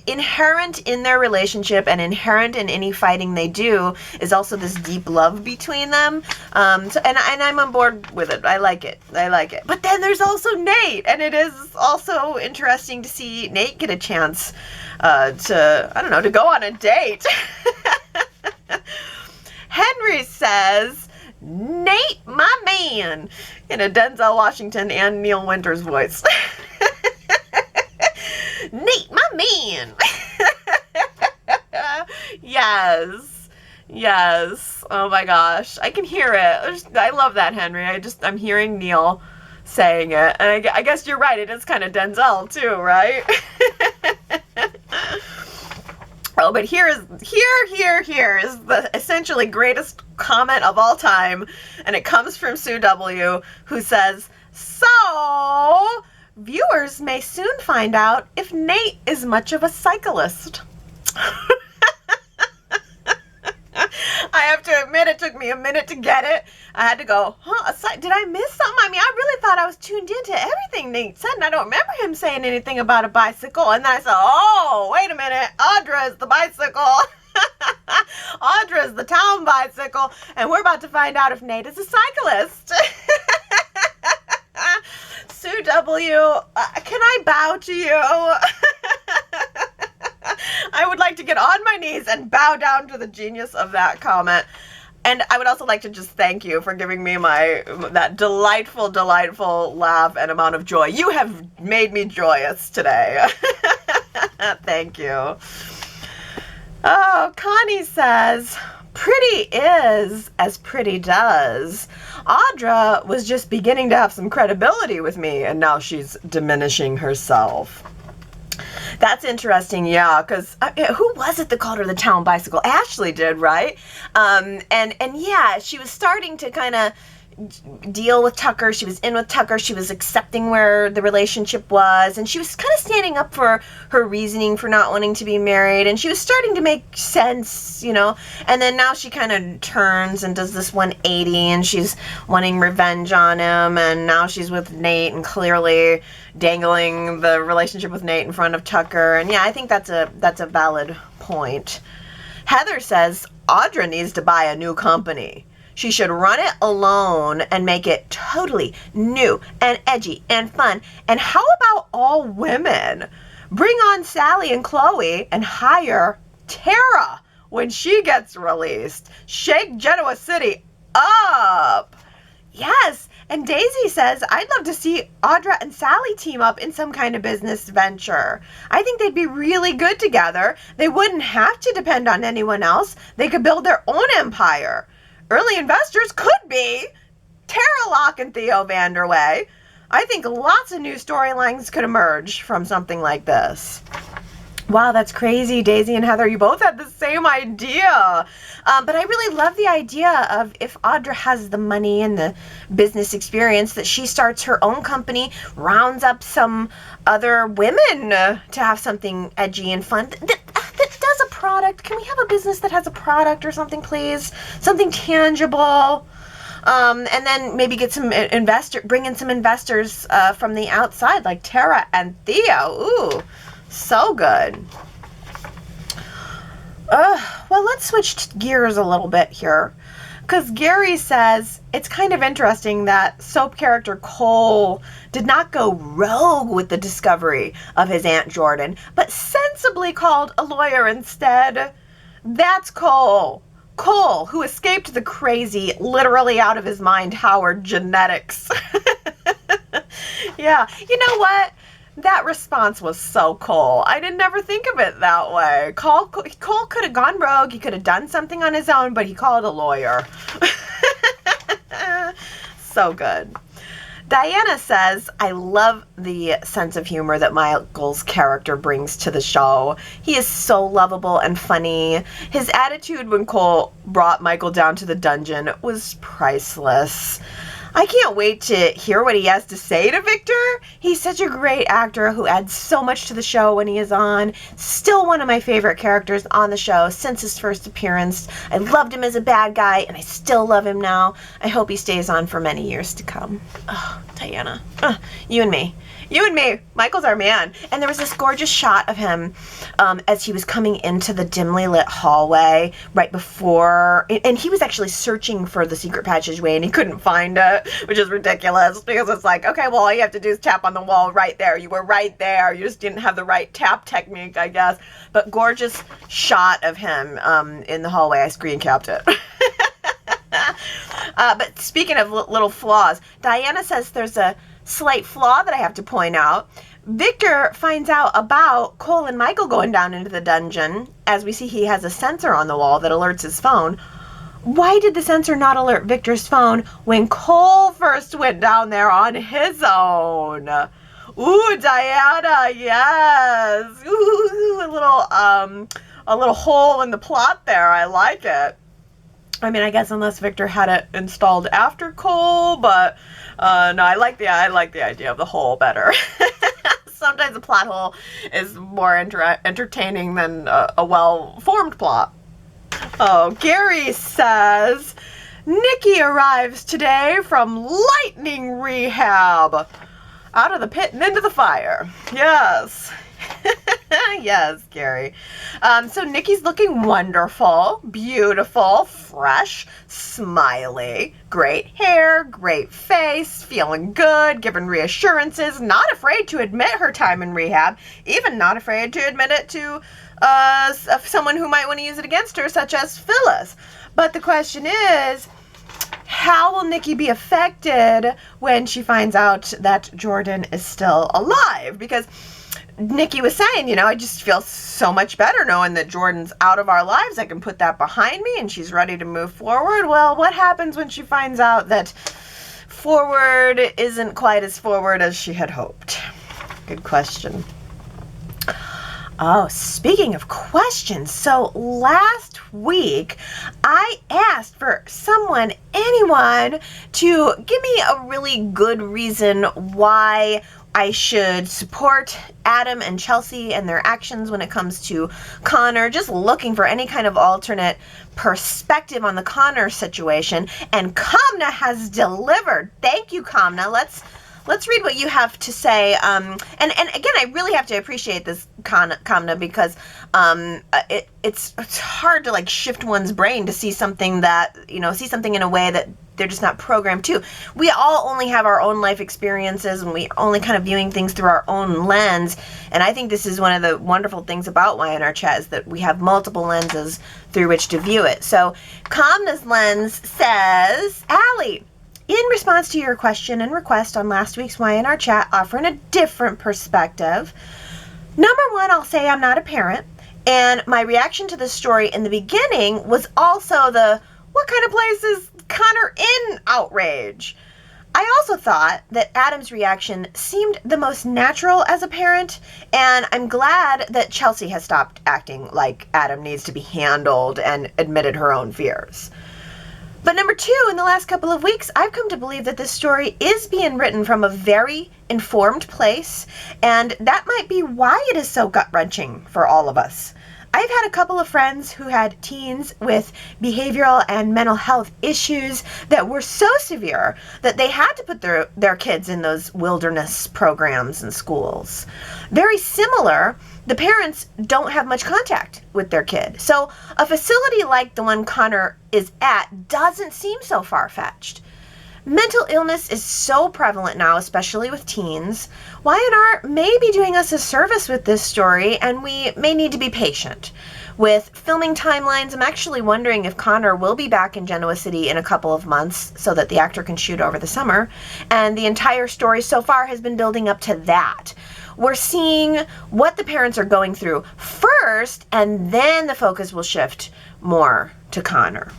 inherent in their relationship and inherent in any fighting they do is also this deep love between them. And I'm on board with it. I like it. But then there's also Nate, and it is also interesting to see Nate get a chance to go on a date. Henry says, Nate, my man, in a Denzel Washington and Neil Winters voice. Nate, my man. Yes. Oh my gosh. I can hear it. I love that, Henry. I'm hearing Neil saying it. And I guess you're right. It is kind of Denzel too, right? Oh, but here is the essentially greatest comment of all time, and it comes from Sue W., who says, "So, viewers may soon find out if Nate is much of a cyclist." I have to admit, it took me a minute to get it. I had to go, did I miss something? I mean, I really thought I was tuned into everything Nate said, and I don't remember him saying anything about a bicycle. And then I said, oh, wait a minute, Audra is the bicycle. Audra is the town bicycle, and we're about to find out if Nate is a cyclist. Sue W., can I bow to you? I would like to get on my knees and bow down to the genius of that comment. And I would also like to just thank you for giving me that delightful, delightful laugh and amount of joy. You have made me joyous today. Thank you. Oh, Connie says, pretty is as pretty does. Audra was just beginning to have some credibility with me, and now she's diminishing herself. That's interesting, yeah, because who was it that called her the town bicycle? Ashley did, right? And yeah, she was starting to kind of deal with Tucker. She was in with Tucker. She was accepting where the relationship was, and she was kind of standing up for her reasoning for not wanting to be married, and she was starting to make sense, you know. And then now she kind of turns and does this 180, and she's wanting revenge on him, and now she's with Nate and clearly dangling the relationship with Nate in front of Tucker. And yeah, I think that's a valid point. Heather says Audra needs to buy a new company. She should run it alone and make it totally new and edgy and fun. And how about all women? Bring on Sally and Chloe and hire Tara when she gets released. Shake Genoa City up. Yes, and Daisy says, I'd love to see Audra and Sally team up in some kind of business venture. I think they'd be really good together. They wouldn't have to depend on anyone else. They could build their own empire. Early investors could be Tara Locke and Theo Vanderway. I think lots of new storylines could emerge from something like this. Wow, that's crazy, Daisy and Heather. You both had the same idea. But I really love the idea of if Audra has the money and the business experience, that she starts her own company, rounds up some other women to have something edgy and fun. That does a product. Can we have a business that has a product or something, please? Something tangible. And then maybe get bring in some investors from the outside, like Tara and Theo. Ooh, so good. Well, let's switch gears a little bit here. Because Gary says it's kind of interesting that soap character Cole did not go rogue with the discovery of his Aunt Jordan, but sensibly called a lawyer instead. That's Cole. Cole, who escaped the crazy, literally out of his mind Howard genetics. Yeah, you know what? That response was so Cole. I didn't ever think of it that way. Cole could have gone rogue. He could have done something on his own, but he called a lawyer. So good. Diana says, I love the sense of humor that Michael's character brings to the show. He is so lovable and funny. His attitude when Cole brought Michael down to the dungeon was priceless. I can't wait to hear what he has to say to Victor. He's such a great actor who adds so much to the show when he is on. Still one of my favorite characters on the show since his first appearance. I loved him as a bad guy, and I still love him now. I hope he stays on for many years to come. Oh, Diana. You and me. You and me. Michael's our man. And there was this gorgeous shot of him as he was coming into the dimly lit hallway right before, and he was actually searching for the secret passageway and he couldn't find it, which is ridiculous because it's like, okay, well, all you have to do is tap on the wall right there. You were right there. You just didn't have the right tap technique, I guess. But gorgeous shot of him in the hallway. I screen capped it. But speaking of little flaws, Diana says there's a slight flaw that I have to point out. Victor finds out about Cole and Michael going down into the dungeon. As we see, he has a sensor on the wall that alerts his phone. Why did the sensor not alert Victor's phone when Cole first went down there on his own? Ooh, Diana, yes. Ooh, a little a little hole in the plot there. I like it. I mean, I guess unless Victor had it installed after Cole, but no, I like the idea of the hole better. Sometimes a plot hole is more entertaining than a well-formed plot. Oh, Gary says, Nikki arrives today from lightning rehab. Out of the pit and into the fire. Yes. Yes, Gary. So Nikki's looking wonderful, beautiful, fresh, smiley, great hair, great face, feeling good, giving reassurances, not afraid to admit her time in rehab, even not afraid to admit it to someone who might want to use it against her, such as Phyllis. But the question is, how will Nikki be affected when she finds out that Jordan is still alive? Because Nikki was saying, you know, I just feel so much better knowing that Jordan's out of our lives. I can put that behind me and she's ready to move forward. Well, what happens when she finds out that forward isn't quite as forward as she had hoped? Good question. Oh, speaking of questions, so last week I asked for anyone, to give me a really good reason why I should support Adam and Chelsea and their actions when it comes to Connor, just looking for any kind of alternate perspective on the Connor situation. And Kamna has delivered. Thank you, Kamna. Let's read what you have to say. And again, I really have to appreciate this, Kamna, because it's hard to like shift one's brain to see something in a way that they're just not programmed to. We all only have our own life experiences, and we only kind of viewing things through our own lens. And I think this is one of the wonderful things about Why in Our Chat, is that we have multiple lenses through which to view it. So Kamna's lens says, Allie, in response to your question and request on last week's Why in Our Chat, offering a different perspective. Number one, I'll say I'm not a parent, and my reaction to the story in the beginning was also the what kind of place is Connor in outrage. I also thought that Adam's reaction seemed the most natural as a parent, and I'm glad that Chelsea has stopped acting like Adam needs to be handled and admitted her own fears. But number two, in the last couple of weeks, I've come to believe that this story is being written from a very informed place, and that might be why it is so gut-wrenching for all of us. I've had a couple of friends who had teens with behavioral and mental health issues that were so severe that they had to put their kids in those wilderness programs and schools. Very similar, the parents don't have much contact with their kid. So a facility like the one Connor is at doesn't seem so far-fetched. Mental illness is so prevalent now, especially with teens. Y&R may be doing us a service with this story, and we may need to be patient. With filming timelines, I'm actually wondering if Connor will be back in Genoa City in a couple of months so that the actor can shoot over the summer. And the entire story so far has been building up to that. We're seeing what the parents are going through first, and then the focus will shift more to Connor.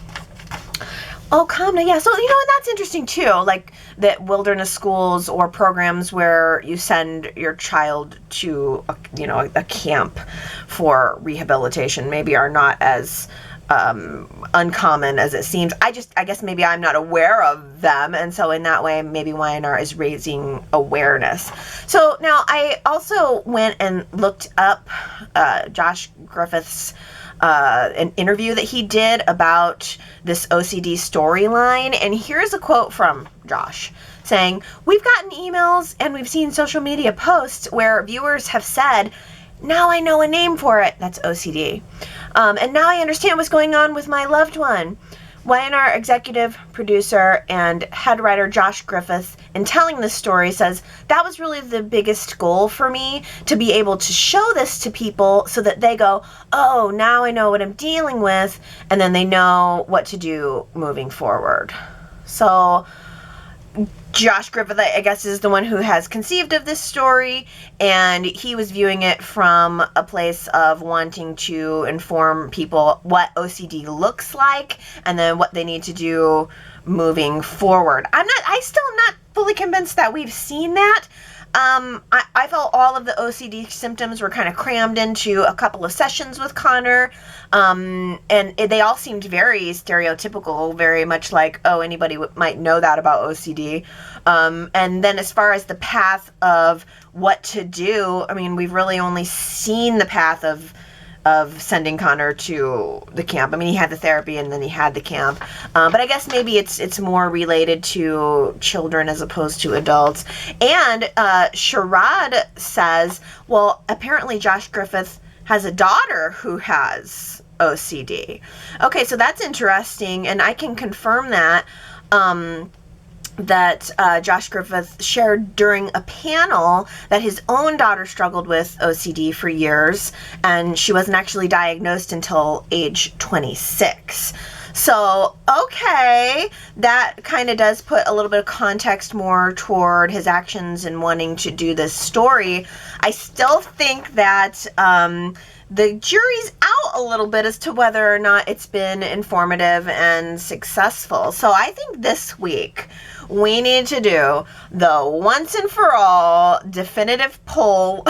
Oh, Kamna, yeah. So, and that's interesting too, like that wilderness schools or programs where you send your child to, a camp for rehabilitation maybe are not as uncommon as it seems. I guess maybe I'm not aware of them, and so in that way, maybe Y&R is raising awareness. So now I also went and looked up Josh Griffith's an interview that he did about this OCD storyline, and here's a quote from Josh saying, "We've gotten emails and we've seen social media posts where viewers have said, 'Now I know a name for it,' that's OCD, and now I understand what's going on with my loved one." Y&R executive producer and head writer Josh Griffith, in telling this story, says, "That was really the biggest goal for me, to be able to show this to people so that they go, oh, now I know what I'm dealing with, and then they know what to do moving forward." So Josh Griffith, I guess, is the one who has conceived of this story, and he was viewing it from a place of wanting to inform people what OCD looks like and then what they need to do moving forward. I still am not fully convinced that we've seen that. I felt all of the OCD symptoms were kind of crammed into a couple of sessions with Connor, and they all seemed very stereotypical, very much like, oh, anybody might know that about OCD. And then as far as the path of what to do, I mean, we've really only seen the path of sending Connor to the camp. I mean, he had the therapy and then he had the camp. But I guess maybe it's more related to children as opposed to adults. And Sherrod says, well, apparently Josh Griffith has a daughter who has OCD. Okay, so that's interesting, and I can confirm that. That Josh Griffith shared during a panel that his own daughter struggled with OCD for years, and she wasn't actually diagnosed until age 26. So, okay, that kind of does put a little bit of context more toward his actions in wanting to do this story. I still think that the jury's out a little bit as to whether or not it's been informative and successful. So I think this week we need to do the once and for all definitive poll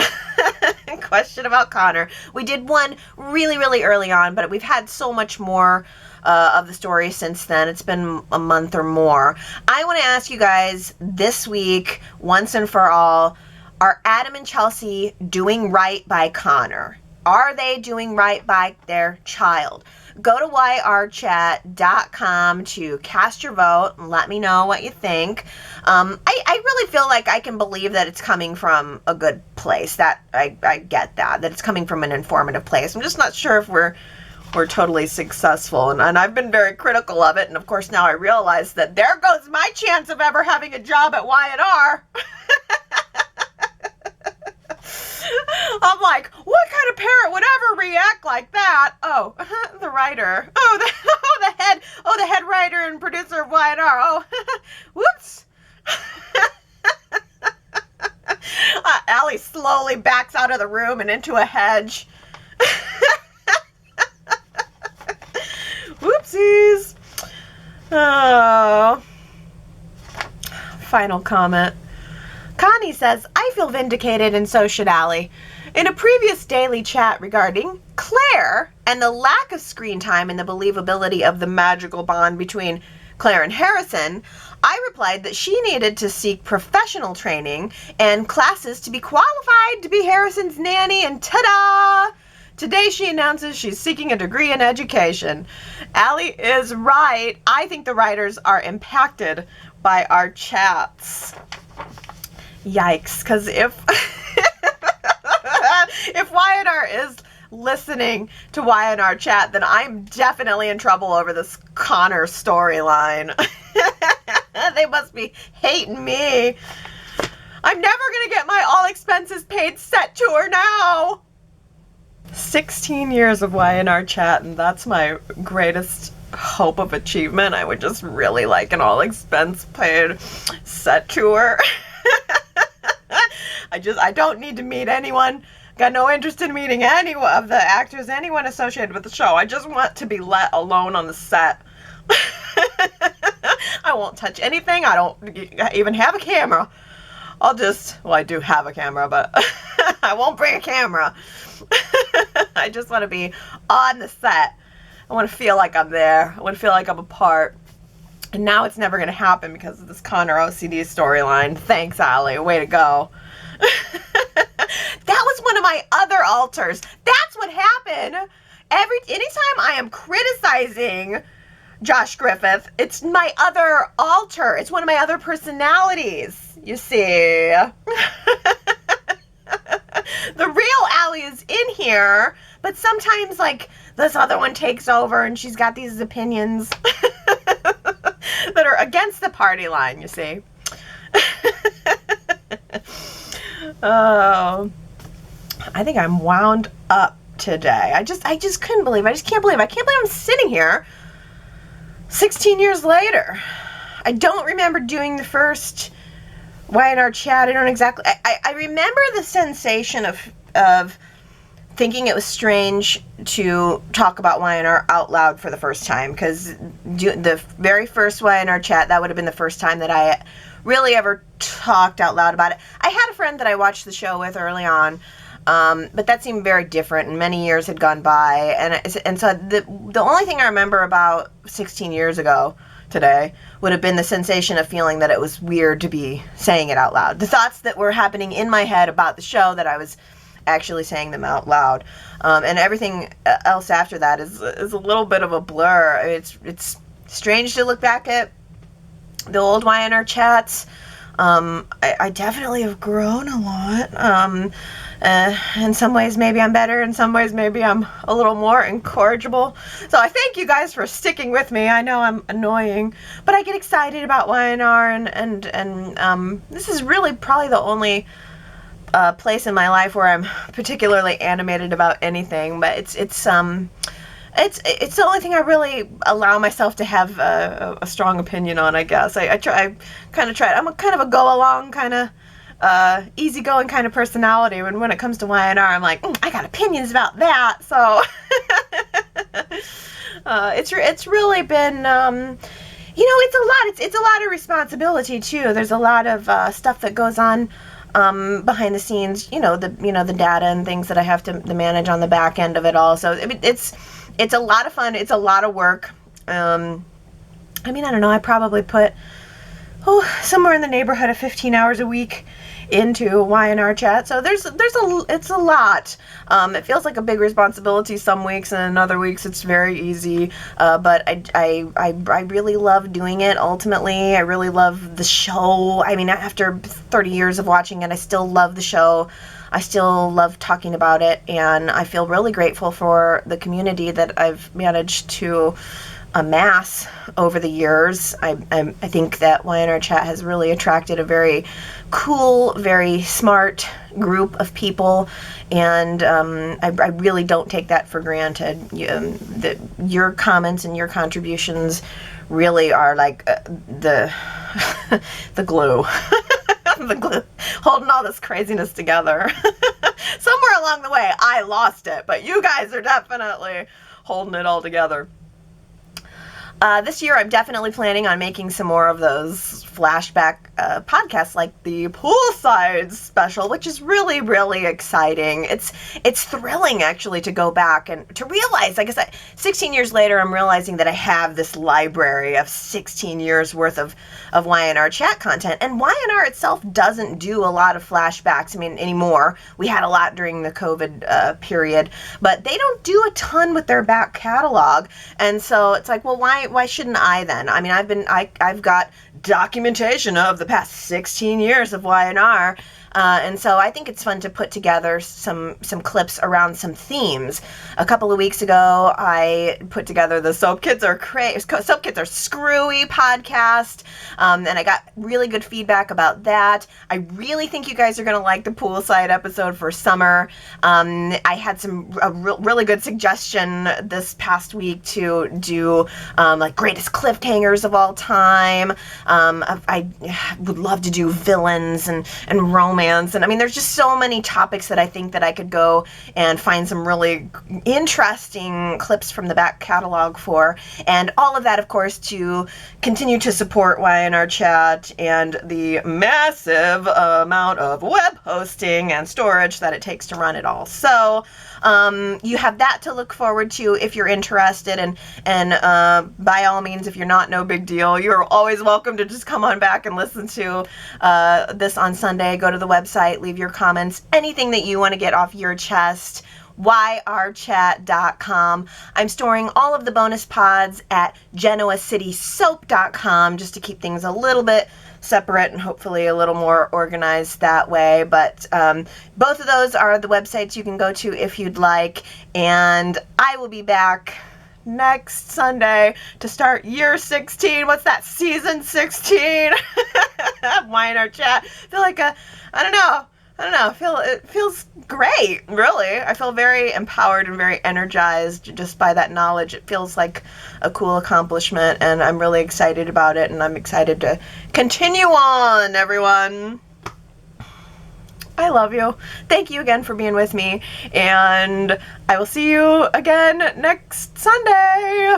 question about Connor. We did one really, really early on, but we've had so much more of the story since then. It's been a month or more. I want to ask you guys this week, once and for all, are Adam and Chelsea doing right by Connor? Are they doing right by their child? Go to yrchat.com to cast your vote and let me know what you think. I really feel like I can believe that it's coming from a good place. That I get that it's coming from an informative place. I'm just not sure if we're totally successful. And I've been very critical of it. And of course, now I realize that there goes my chance of ever having a job at Y&R. I'm like, what kind of parent would ever react like that? Oh, the writer. The head writer and producer of Y&R. Oh, whoops. Allie slowly backs out of the room and into a hedge. Whoopsies. Oh. Final comment. Connie says, I feel vindicated and so should Allie. In a previous daily chat regarding Claire and the lack of screen time and the believability of the magical bond between Claire and Harrison, I replied that she needed to seek professional training and classes to be qualified to be Harrison's nanny, and ta-da! Today she announces she's seeking a degree in education. Allie is right. I think the writers are impacted by our chats. Yikes, because if Y&R is listening to Y&R chat, then I'm definitely in trouble over this Connor storyline. They must be hating me. I'm never going to get my all expenses paid set tour now. 16 years of Y&R chat, and that's my greatest hope of achievement. I would just really like an all expense paid set tour. I don't need to meet anyone. Got no interest in meeting any of the actors, anyone associated with the show. I just want to be let alone on the set. I won't touch anything. I don't even have a camera. I do have a camera, but I won't bring a camera. I just want to be on the set. I want to feel like I'm there. I want to feel like I'm a part. And now it's never going to happen because of this Connor OCD storyline. Thanks, Allie. Way to go. That was one of my other alters. That's what happened. Anytime I am criticizing Josh Griffith, it's my other alter. It's one of my other personalities, you see. The real Allie is in here, but sometimes, like, this other one takes over and she's got these opinions that are against the party line, you see. Oh, I think I'm wound up today. I just couldn't believe. I can't believe I'm sitting here 16 years later. I don't remember doing the first Y&R chat. I don't exactly. I remember the sensation of thinking it was strange to talk about Y&R out loud for the first time, because the very first Y&R chat, that would have been the first time that I really ever talked out loud about it. I had a friend that I watched the show with early on, but that seemed very different, and many years had gone by, and so the only thing I remember about 16 years ago today would have been the sensation of feeling that it was weird to be saying it out loud. The thoughts that were happening in my head about the show, that I was actually saying them out loud, and everything else after that is a little bit of a blur. It's strange to look back at the old YNR chats. I definitely have grown a lot. In some ways maybe I'm better, in some ways maybe I'm a little more incorrigible. So I thank you guys for sticking with me. I know I'm annoying, but I get excited about YNR, and this is really probably the only place in my life where I'm particularly animated about anything, but it's the only thing I really allow myself to have a strong opinion on, I guess. I kind of try. I'm a kind of a go along kind of easygoing kind of personality. When it comes to YNR, I'm like, I got opinions about that. So it's really been it's a lot of responsibility too. There's a lot of stuff that goes on behind the scenes, the data and things that I have to manage on the back end of it all. So I mean, it's a lot of fun. It's a lot of work. I don't know. I probably put somewhere in the neighborhood of 15 hours a week into YNR chat. So it's a lot. It feels like a big responsibility some weeks, and in other weeks it's very easy. But I really love doing it. Ultimately, I really love the show. I mean, after 30 years of watching it, I still love the show. I still love talking about it, and I feel really grateful for the community that I've managed to amass over the years. I think that YNR chat has really attracted a very cool, very smart group of people, and I really don't take that for granted. Your comments and your contributions really are like the glue. The glue holding all this craziness together. Somewhere along the way I lost it, but you guys are definitely holding it all together. This year I'm definitely planning on making some more of those flashback podcasts, like the Poolside special, which is really, really exciting. It's thrilling, actually, to go back and to realize, I guess 16 years later, I'm realizing that I have this library of 16 years worth of YNR chat content, and YNR itself doesn't do a lot of flashbacks, anymore. We had a lot during the COVID period, but they don't do a ton with their back catalog, and so it's like, well, why shouldn't I then? I've got documentation of the past 16 years of YNR, and so I think it's fun to put together some clips around some themes. A couple of weeks ago, I put together the Soap Kids Are Screwy podcast, and I got really good feedback about that. I really think you guys are going to like the Poolside episode for summer. I had a really good suggestion this past week to do like greatest cliffhangers of all time. I would love to do villains and romance. And there's just so many topics that I think that I could go and find some really interesting clips from the back catalog for. And all of that, of course, to continue to support YNR chat and the massive amount of web hosting and storage that it takes to run it all. So you have that to look forward to if you're interested, and by all means, if you're not, no big deal. You're always welcome to just come on back and listen to this on Sunday. Go to the website, leave your comments, anything that you want to get off your chest. yrchat.com. I'm storing all of the bonus pods at genoacitysoap.com just to keep things a little bit separate and hopefully a little more organized that way. But both of those are the websites you can go to if you'd like. And I will be back next Sunday to start year 16. What's that? Season 16? YNR chat. I feel like I don't know. It feels great, really. I feel very empowered and very energized just by that knowledge. It feels like a cool accomplishment, and I'm really excited about it, and I'm excited to continue on, everyone. I love you. Thank you again for being with me, and I will see you again next Sunday.